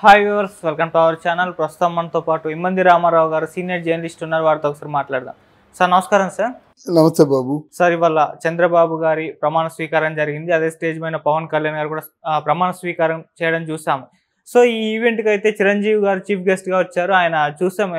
Hi viewers, welcome to our channel. ప్రస్తుతం మనతో పాటు ఇమ్మంది రామారావు గారు సీనియర్ జర్నలిస్ట్ ఉన్నారు. వారితో ఒకసారి మాట్లాడదాం. సార్ నమస్కారం. సార్ నమస్తే బాబు. సార్, ఇవాళ చంద్రబాబు గారి ప్రమాణ స్వీకారం జరిగింది. అదే స్టేజ్ పైన పవన్ కళ్యాణ్ గారు కూడా ప్రమాణ స్వీకారం చేయడం చూసాము. సో ఈ ఈవెంట్కి అయితే చిరంజీవి గారు చీఫ్ గెస్ట్గా వచ్చారు. ఆయన చూసాం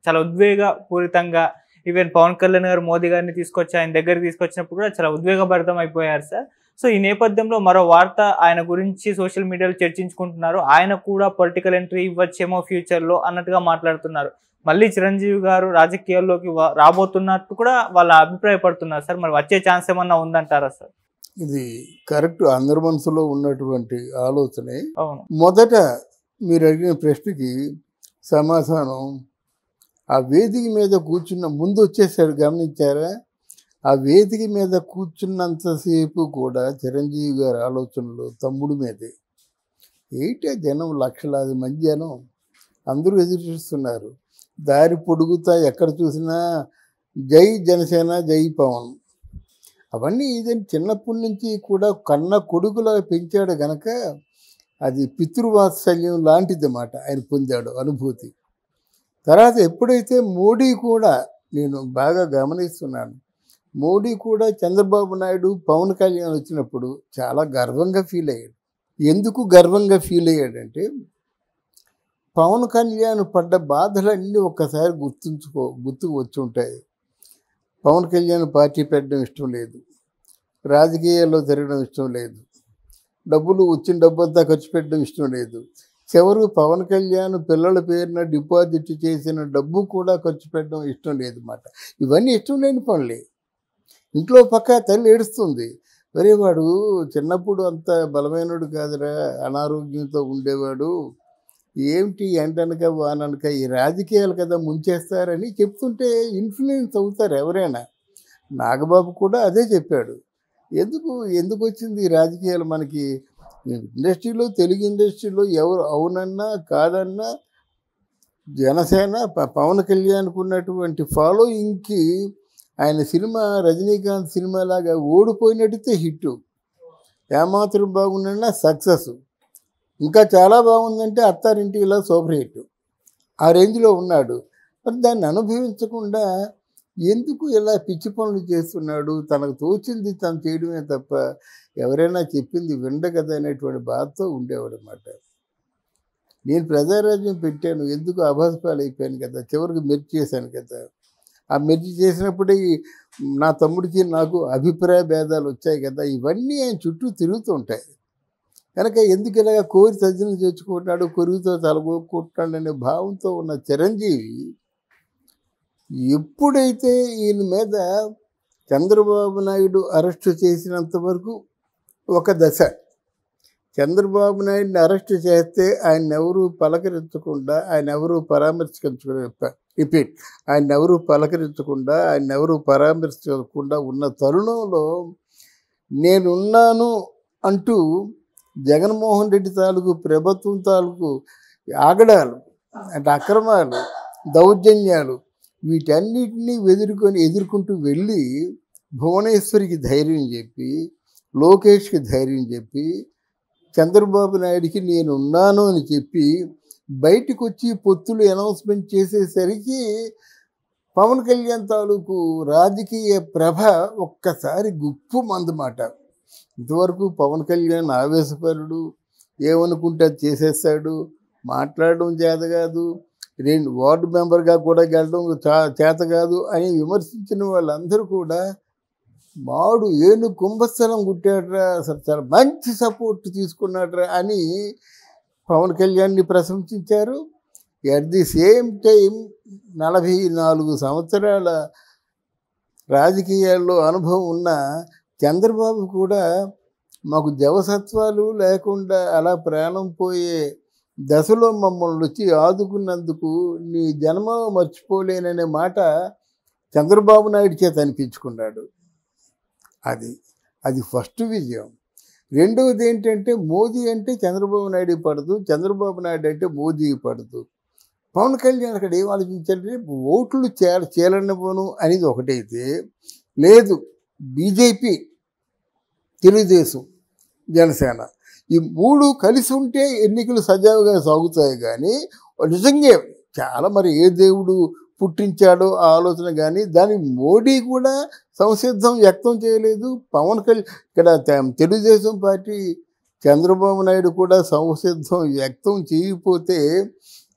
చాలా ఉద్వేగపూరితంగా ఈవెన్ పవన్ కళ్యాణ్ గారు మోదీ గారిని తీసుకొచ్చి ఆయన దగ్గరికి తీసుకొచ్చినప్పుడు కూడా చాలా ఉద్వేగభరితం అయిపోయారు సార్. సో ఈ నేపథ్యంలో మరో వార్త ఆయన గురించి సోషల్ మీడియాలో చర్చించుకుంటున్నారు. ఆయన కూడా పొలిటికల్ ఎంట్రీ ఇవ్వచ్చేమో ఫ్యూచర్లో అన్నట్టుగా మాట్లాడుతున్నారు. మళ్ళీ చిరంజీవి గారు రాజకీయాల్లోకి రాబోతున్నట్టు కూడా వాళ్ళ అభిప్రాయపడుతున్నారు సార్. మరి వచ్చే ఛాన్స్ ఏమన్నా ఉందంటారా సార్? ఇది కరెక్ట్, అందరి మనసులో ఉన్నటువంటి ఆలోచనే. అవును. మొదట మీరు అడిగిన ప్రశ్నకి సమాధానం, ఆ వేదిక మీద కూర్చున్న ముందు వచ్చేసాడు, గమనించారా? ఆ వేదిక మీద కూర్చున్నంతసేపు కూడా చిరంజీవి గారి ఆలోచనలు తమ్ముడి మీదే. ఏంటే జనం, లక్షలాది మంది జనం అందరూ ఎదురు చూస్తున్నారు. దారి పొడుగుతా ఎక్కడ చూసినా జై జనసేన, జై పవన్. అవన్నీ ఇదని చిన్నప్పటి నుంచి కూడా కన్న కొడుకులా పెంచాడు గనక అది పితృవాత్సల్యం లాంటిది అన్నమాట. ఆయన పొందాడు అనుభూతి. తర్వాత ఎప్పుడైతే మోడీ కూడా, నేను బాగా గమనిస్తున్నాను, మోడీ కూడా చంద్రబాబు నాయుడు పవన్ కళ్యాణ్ వచ్చినప్పుడు చాలా గర్వంగా ఫీల్ అయ్యాడు. ఎందుకు గర్వంగా ఫీల్ అయ్యాడంటే, పవన్ కళ్యాణ్ పడ్డ బాధలన్నీ ఒక్కసారి గుర్తుకు వచ్చి ఉంటాయి. పవన్ కళ్యాణ్ పార్టీ పెట్టడం ఇష్టం లేదు, రాజకీయాల్లో తిరగడం ఇష్టం లేదు, వచ్చిన డబ్బంతా ఖర్చు పెట్టడం ఇష్టం లేదు, చివరికి పవన్ కళ్యాణ్ పిల్లల పేరున డిపాజిట్ చేసిన డబ్బు కూడా ఖర్చు పెట్టడం ఇష్టం లేదు అన్నమాట. ఇవన్నీ ఇష్టం లేని పనులే. ఇంట్లో పక్క తల్లి ఏడుస్తుంది, మరి వాడు చిన్నప్పుడు అంత బలమైనడు కాదురా, అనారోగ్యంతో ఉండేవాడు, ఏమిటి ఎండనక వాననక ఈ రాజకీయాలు కదా ముంచేస్తారని చెప్తుంటే ఇన్ఫ్లుయెన్స్ అవుతారు ఎవరైనా. నాగబాబు కూడా అదే చెప్పాడు. ఎందుకు వచ్చింది ఈ రాజకీయాలు మనకి? ఇండస్ట్రీలో, తెలుగు ఇండస్ట్రీలో ఎవరు అవునన్నా కాదన్నా జనసేన పవన్ కళ్యాణ్కు ఉన్నటువంటి ఫాలోయింగ్కి ఆయన సినిమా రజనీకాంత్ సినిమా లాగా ఓడిపోయినట్టయితే హిట్, ఏమాత్రం బాగుందన్నా సక్సెస్, ఇంకా చాలా బాగుందంటే అత్తారింటి ఇలా సూపర్ హిట్, ఆ రేంజ్లో ఉన్నాడు. మరి దాన్ని అనుభవించకుండా ఎందుకు ఇలా పిచ్చి పనులు చేస్తున్నాడు? తనకు తోచింది తను చేయడమే తప్ప ఎవరైనా చెప్పింది విండ కదా అనేటువంటి బాధతో ఉండేవాడు అన్నమాట. నేను ప్రజారాజ్యం పెట్టాను, ఎందుకు అభాస్పాలు అయిపోయాను కదా, చివరికి మెర్చి చేశాను కదా. ఆ మెర్చి చేసినప్పుడే నా తమ్ముడికి నాకు అభిప్రాయ భేదాలు వచ్చాయి కదా. ఇవన్నీ ఆయన చుట్టూ తిరుగుతూ ఉంటాయి కనుక ఎందుకు ఇలాగ కోరి సజ్జనం చేర్చుకుంటున్నాడు, కొరుగుతో తలగొక్కుంటున్నాడు అనే భావంతో ఉన్న చిరంజీవి ఎప్పుడైతే ఈయన మీద చంద్రబాబు నాయుడు అరెస్టు చేసినంత వరకు ఒక దశ, చంద్రబాబు నాయుడిని అరెస్టు చేస్తే ఆయన ఎవరూ పలకరించకుండా, ఆయన ఎవరూ పరామర్శించకుండా ఉన్న తరుణంలో నేనున్నాను అంటూ జగన్మోహన్ రెడ్డి తాలూకు ప్రభుత్వం తాలూకు ఆగడాలు అంటే అక్రమాలు, దౌర్జన్యాలు, వీటన్నిటినీ ఎదుర్కొంటూ వెళ్ళి భువనేశ్వరికి ధైర్యం చెప్పి, లోకేష్కి ధైర్యం చెప్పి, చంద్రబాబు నాయుడికి నేను ఉన్నాను అని చెప్పి బయటకు వచ్చి పొత్తులు అనౌన్స్మెంట్ చేసేసరికి పవన్ కళ్యాణ్ తాలూకు రాజకీయ ప్రభ ఒక్కసారి గుప్పు మందమాట. ఇంతవరకు పవన్ కళ్యాణ్ ఆవేశపరుడు, ఏమనుకుంటే అది చేసేస్తాడు, మాట్లాడడం చేత కాదు, వార్డు మెంబర్గా కూడా గెలడం చేత కాదు అని విమర్శించిన వాళ్ళందరూ కూడా మాడు ఏను కుంభస్థలం కుట్టాడ్రా, అసలు చాలా మంచి సపోర్ట్ తీసుకున్నాడ్రా అని పవన్ కళ్యాణ్ని ప్రశంసించారు. అట్ ది సేమ్ టైం 44 సంవత్సరాల రాజకీయాల్లో అనుభవం ఉన్న చంద్రబాబు కూడా మాకు జవసత్వాలు లేకుండా అలా ప్రాణం పోయే దశలో మమ్మల్ని వచ్చి ఆదుకున్నందుకు నీ జన్మ మర్చిపోలేననే మాట చంద్రబాబు నాయుడు చేత అనిపించుకున్నాడు. అది ఫస్ట్ విజయం. రెండవది ఏంటంటే, మోదీ అంటే చంద్రబాబు నాయుడు పడదు, చంద్రబాబు నాయుడు అంటే మోదీ పడదు. పవన్ కళ్యాణ్ అక్కడ ఏం ఆలోచించారంటే, ఓట్లు చేలనివ్వను అనేది ఒకటైతే, లేదు బీజేపీ, తెలుగుదేశం, జనసేన ఈ 3 కలిసి ఉంటే ఎన్నికలు సజావుగా సాగుతాయి. కానీ నిజంగా చాలా మరి ఏ దేవుడు పుట్టించాడో ఆ ఆలోచన, కానీ దాన్ని మోడీ కూడా సంసిద్ధం వ్యక్తం చేయలేదు. పవన్ కళ్యాణ్ ఇక్కడ తెలుగుదేశం పార్టీ చంద్రబాబు నాయుడు కూడా సంసిద్ధం వ్యక్తం చేయకపోతే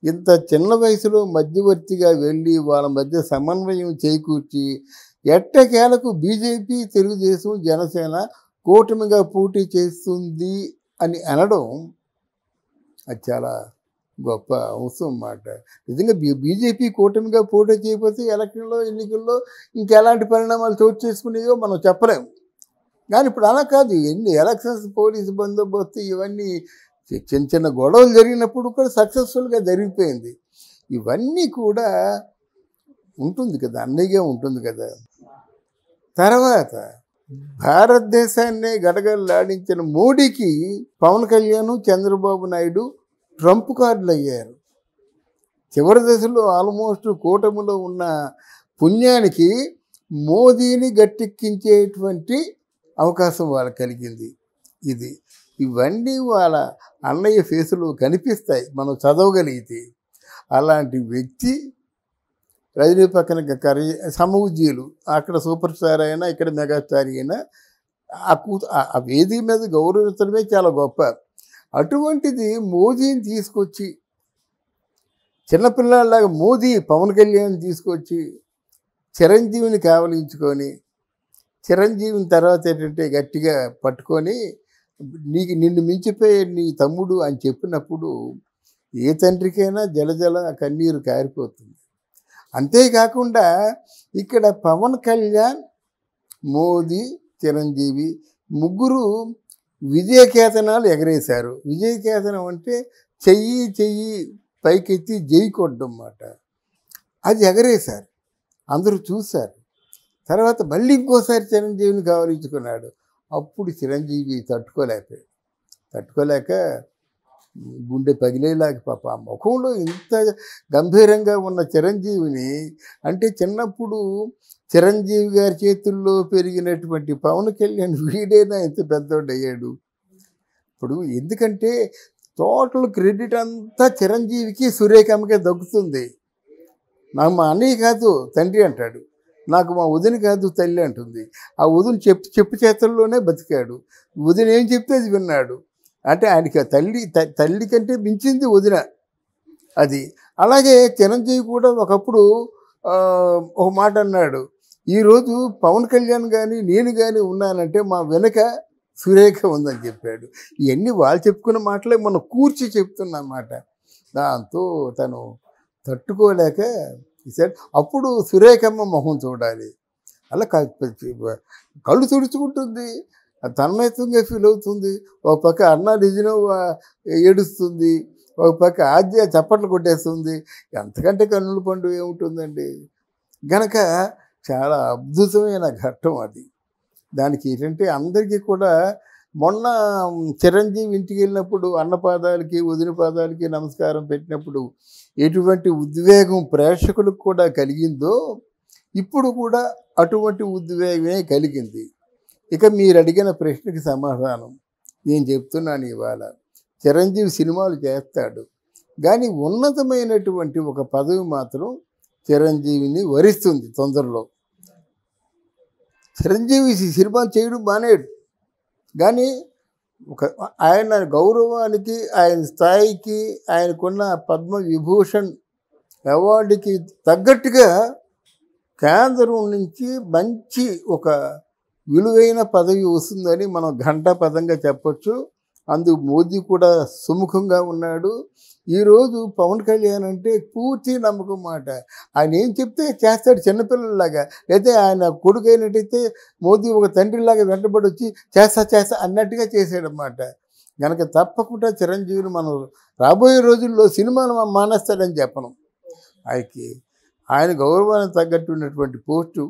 ఇంత చిన్న వయసులో మధ్యవర్తిగా వెళ్ళి వాళ్ళ మధ్య సమన్వయం చేకూర్చి ఎట్టకేలకు బీజేపీ, తెలుగుదేశం, జనసేన కూటమిగా పోటీ చేస్తుంది అని అనడం అది చాలా గొప్ప అంశం అన్నమాట. నిజంగా బీజేపీ కూటమిగా పోటీ చేయకపోతే ఎలక్షన్లో, ఎన్నికల్లో ఇంకెలాంటి పరిణామాలు చోటు చేసుకునేవో మనం చెప్పలేము. కానీ ఇప్పుడు అలా కాదు. ఎన్ని ఎలక్షన్స్, పోలీసు బందోబస్తు ఇవన్నీ చిన్న చిన్న గొడవలు జరిగినప్పుడు కూడా సక్సెస్ఫుల్గా జరిగిపోయింది. ఇవన్నీ కూడా ఉంటుంది కదా, అన్నయ్యగా ఉంటుంది కదా. తర్వాత భారతదేశాన్ని గడగడలాడించిన మోడీకి పవన్ కళ్యాణ్, చంద్రబాబు నాయుడు ట్రంప్ కార్డులు అయ్యారు. చివరి దశలో ఆల్మోస్ట్ కూటమిలో ఉన్న పుణ్యానికి మోదీని గట్టెక్కించేటువంటి అవకాశం వాళ్ళకి కలిగింది. ఇవన్నీ వాళ్ళ అన్నయ్య ఫేసులో కనిపిస్తాయి మనం చదవగలిగితే. అలాంటి వ్యక్తి రజనీ పక్కన సమూజీలు, అక్కడ సూపర్ స్టార్ అయినా ఇక్కడ మెగాస్టార్ అయినా ఆ వేదిక మీద గౌరవించడమే చాలా గొప్ప. అటువంటిది మోదీని తీసుకొచ్చి, చిన్నపిల్లలాగా మోదీ పవన్ కళ్యాణ్ తీసుకొచ్చి చిరంజీవిని కావలించుకొని, చిరంజీవిని తర్వాత ఏంటంటే గట్టిగా పట్టుకొని నిన్ను మించిపోయే నీ తమ్ముడు అని చెప్పినప్పుడు ఏ తండ్రికైనా జలజల కన్నీరు కారిపోతుంది. అంతేకాకుండా ఇక్కడ పవన్ కళ్యాణ్, మోదీ, చిరంజీవి ముగ్గురు విజయకేతనాలు ఎగరేశారు. విజయకేతనం అంటే చెయ్యి పైకెత్తి జై కొట్టడం అన్నమాట. అది ఎగరేశారు, అందరూ చూశారు. తర్వాత మళ్ళీ ఇంకోసారి చిరంజీవిని కావలించుకున్నాడు. అప్పుడు చిరంజీవి తట్టుకోలేక గుండె పగిలేలాగా పాప ఆ ముఖంలో ఇంత గంభీరంగా ఉన్న చిరంజీవిని, అంటే చిన్నప్పుడు చిరంజీవి గారి చేతుల్లో పెరిగినటువంటి పవన్ కళ్యాణ్ వీడైనా ఎంత పెద్దోడు అయ్యాడు. ఇప్పుడు ఎందుకంటే టోటల్ క్రెడిట్ అంతా చిరంజీవికి, సురేఖమ్మకే దక్కుతుంది. నాకు మా అన్నయ్య కాదు తండ్రి అంటాడు, నాకు మా వదిన కాదు తల్లి అంటుంది. ఆ వదిన చెప్పు చేతుల్లోనే బతికాడు. వదిన ఏం చెప్తే అది విన్నాడు. అంటే ఆయనకి తల్లి కంటే మించింది వదిన. అది అలాగే చిరంజీవి కూడా ఒకప్పుడు ఒక మాట అన్నాడు, ఈరోజు పవన్ కళ్యాణ్ కానీ నేను కానీ ఉన్నానంటే మా వెనక సురేఖ ఉందని చెప్పాడు. ఇవన్నీ వాళ్ళు చెప్పుకున్న మాటలే మనం కూర్చి చెప్తున్నమాట. దాంతో తను తట్టుకోలేక ఈసారి అప్పుడు సురేఖమ్మ మొహం చూడాలి. అలా కళ్ళు తుడుచుకుంటుంది, తన్మయత్వంగా ఫీల్ అవుతుంది. ఒక పక్క అన్నా నిజనో ఏడుస్తుంది, ఒక పక్క ఆద్య చప్పట్లు కొట్టేస్తుంది. ఎంతకంటే కన్నుల పండుగ ఏముంటుందండి. గనక చాలా అద్భుతమైన ఘట్టం అది. దానికి ఏంటంటే అందరికీ కూడా మొన్న చిరంజీవి ఇంటికి వెళ్ళినప్పుడు అన్న పాదాలకి, వదిన పాదాలకి నమస్కారం పెట్టినప్పుడు ఎటువంటి ఉద్వేగం ప్రేక్షకులకు కూడా కలిగిందో ఇప్పుడు కూడా అటువంటి ఉద్వేగమే కలిగింది. ఇక మీరు అడిగిన ప్రశ్నకి సమాధానం నేను చెప్తున్నాను. ఇవాళ చిరంజీవి సినిమాలు చేస్తాడు, కానీ ఉన్నతమైనటువంటి ఒక పదవి మాత్రం చిరంజీవిని వరిస్తుంది తొందరలో. చిరంజీవి సినిమాలు చేయడం మానేడు, కానీ ఆయన గౌరవానికి, ఆయన స్థాయికి, ఆయనకున్న పద్మవిభూషణ్ అవార్డుకి తగ్గట్టుగా కేంద్రం నుంచి మంచి ఒక విలువైన పదవి వస్తుందని మనం ఘంటాపదంగా చెప్పచ్చు. అందుకు మోదీ కూడా సుముఖంగా ఉన్నాడు. ఈరోజు పవన్ కళ్యాణ్ అంటే పూర్తి నమ్మకం మాట. ఆయన ఏం చెప్తే చేస్తాడు చిన్నపిల్లలాగా. అయితే ఆయన కొడుకు అయినట్టయితే మోదీ ఒక తండ్రిలాగా వెంటబడి వచ్చి చేస్తా అన్నట్టుగా చేసాడన్నమాట. కనుక తప్పకుండా చిరంజీవిని మనం రాబోయే రోజుల్లో సినిమాను మానేస్తాడని చెప్పను. ఆయన గౌరవానికి తగ్గట్టు ఉన్నటువంటి పోస్టు